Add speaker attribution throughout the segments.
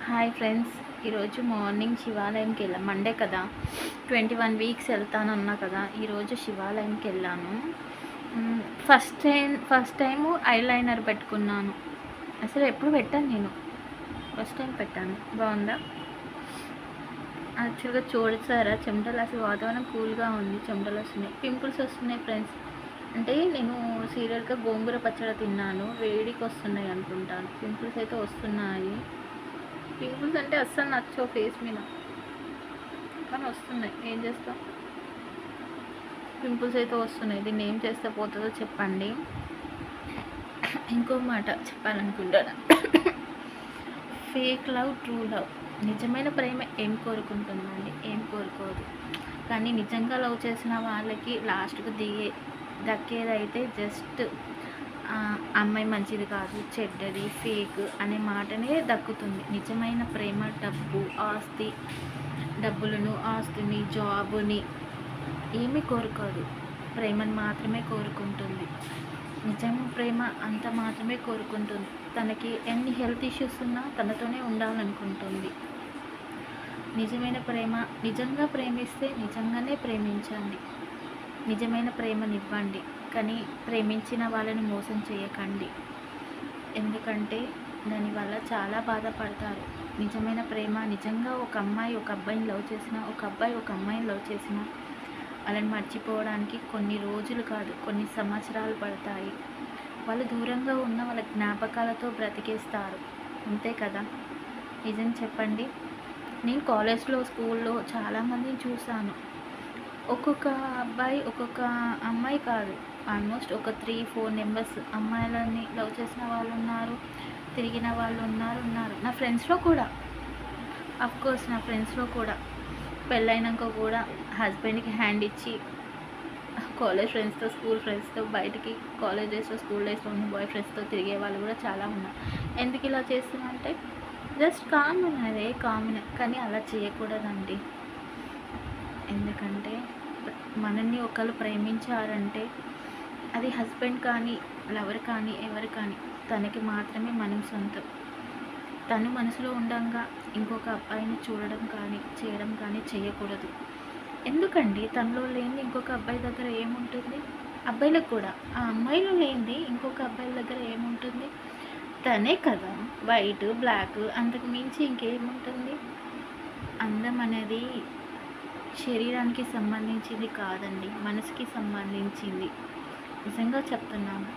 Speaker 1: Hi friends, ఈరోజు morning శివాలయంకి వెళ్ళాం. Monday కదా, 21 వీక్స్ వెళ్తానన్నా కదా, ఈరోజు శివాలయంకి వెళ్ళాను. ఫస్ట్ టైము ఐలైనర్ పెట్టుకున్నాను. అసలు ఎప్పుడు పెట్టాను నేను, ఫస్ట్ టైం పెట్టాను. బాగుందా? యాక్చువల్గా చూడసారా చెమటలు, అసలు వాతావరణం కూల్గా ఉంది, చెమటలు వస్తున్నాయి, పింపుల్స్ వస్తున్నాయి ఫ్రెండ్స్. అంటే నేను సీరియల్గా గోంగూర పచ్చడి తిన్నాను, వేడికి వస్తున్నాయి అనుకుంటాను. పింపుల్స్ అయితే వస్తున్నాయి. పింపుల్స్ అంటే అస్సలు నచ్చవు ఫేస్ మీద, కానీ వస్తున్నాయి. ఏం చేస్తాం, పింపుల్స్ అయితే వస్తున్నాయి. దీన్ని ఏం చేస్తే పోతుందో చెప్పండి. ఇంకో మాట చెప్పాలనుకుంటాను. Fake love, true love. నిజమైన ప్రేమ ఏం కోరుకుంటుందండి? ఏం కోరుకోదు. కానీ నిజంగా లవ్ చేసిన వాళ్ళకి లాస్ట్కు దక్కేదైతే జస్ట్ అమ్మాయి మంచిది కాదు, చెడ్డది, ఫేక్ అనే మాటనే దక్కుతుంది. నిజమైన ప్రేమ డబ్బులను, ఆస్తిని, జాబుని ఏమీ కోరుకోదు. ప్రేమను మాత్రమే కోరుకుంటుంది. నిజమైన ప్రేమ అంత మాత్రమే కోరుకుంటుంది. తనకి ఎన్ని హెల్త్ ఇష్యూస్ ఉన్నా తనతోనే ఉండాలనుకుంటుంది. నిజమైన ప్రేమ, నిజంగా ప్రేమిస్తే నిజంగానే ప్రేమించండి. నిజమైన ప్రేమనివ్వండి, కానీ ప్రేమించిన వాళ్ళని మోసం చేయకండి. ఎందుకంటే దానివల్ల చాలా బాధపడతారు. నిజమైన ప్రేమ, నిజంగా ఒక అమ్మాయి ఒక అబ్బాయిని లవ్ చేసినా, ఒక అబ్బాయి ఒక అమ్మాయిని లవ్ చేసినా వాళ్ళని మర్చిపోవడానికి కొన్ని రోజులు కాదు, కొన్ని సంవత్సరాలు పడతాయి. వాళ్ళు దూరంగా ఉన్న వాళ్ళ జ్ఞాపకాలతో బ్రతికేస్తారు, అంతే కదా? నిజం చెప్పండి. నేను కాలేజ్లో, స్కూల్లో చాలామందిని చూశాను. ఒక్కొక్క అబ్బాయి ఒక్కొక్క అమ్మాయి కాదు, ఆల్మోస్ట్ ఒక 3-4 మెంబర్స్ అమ్మాయిలని లవ్ చేసిన వాళ్ళు ఉన్నారు, తిరిగిన వాళ్ళు ఉన్నారు. నా ఫ్రెండ్స్లో కూడా, అఫ్కోర్స్ నా ఫ్రెండ్స్లో కూడా పెళ్ళైనాక కూడా హస్బెండ్కి హ్యాండ్ ఇచ్చి కాలేజ్ ఫ్రెండ్స్తో, స్కూల్ ఫ్రెండ్స్తో, బయటికి కాలేజ్ డేస్లో, స్కూల్ డేస్లో ఉన్న బాయ్ ఫ్రెండ్స్తో తిరిగే వాళ్ళు కూడా చాలా ఉన్నారు. ఎందుకు ఇలా చేస్తున్నంటే జస్ట్ కామన్, అదే కామన్. కానీ అలా చేయకూడదండి. ఎందుకంటే మనల్ని ఒకరు ప్రేమించారంటే అది హస్బెండ్ కానీ, లవర్ కానీ, ఎవరు కానీ తనకి మాత్రమే మనం సొంతం. తను మనసులో ఉండగా ఇంకొక అబ్బాయిని చూడడం కానీ, చేయడం కానీ చేయకూడదు. ఎందుకండి? తనలో లేనిది ఇంకొక అబ్బాయి దగ్గర ఏముంటుంది? అబ్బాయిలకు కూడా ఆ అమ్మాయిలో లేనిది ఇంకొక అబ్బాయి దగ్గర ఏముంటుంది? తనే కదా, వైట్, బ్లాక్, అంతకు మించి ఇంకేముంటుంది? అందం అనేది శరీరానికి సంబంధించింది కాదండి, మనసుకి సంబంధించింది. నిజంగా చెప్తున్నాను.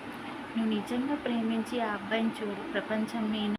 Speaker 1: నువ్వు నిజంగా ప్రేమించి ఆ అబ్బాయిని చూడు, ప్రపంచం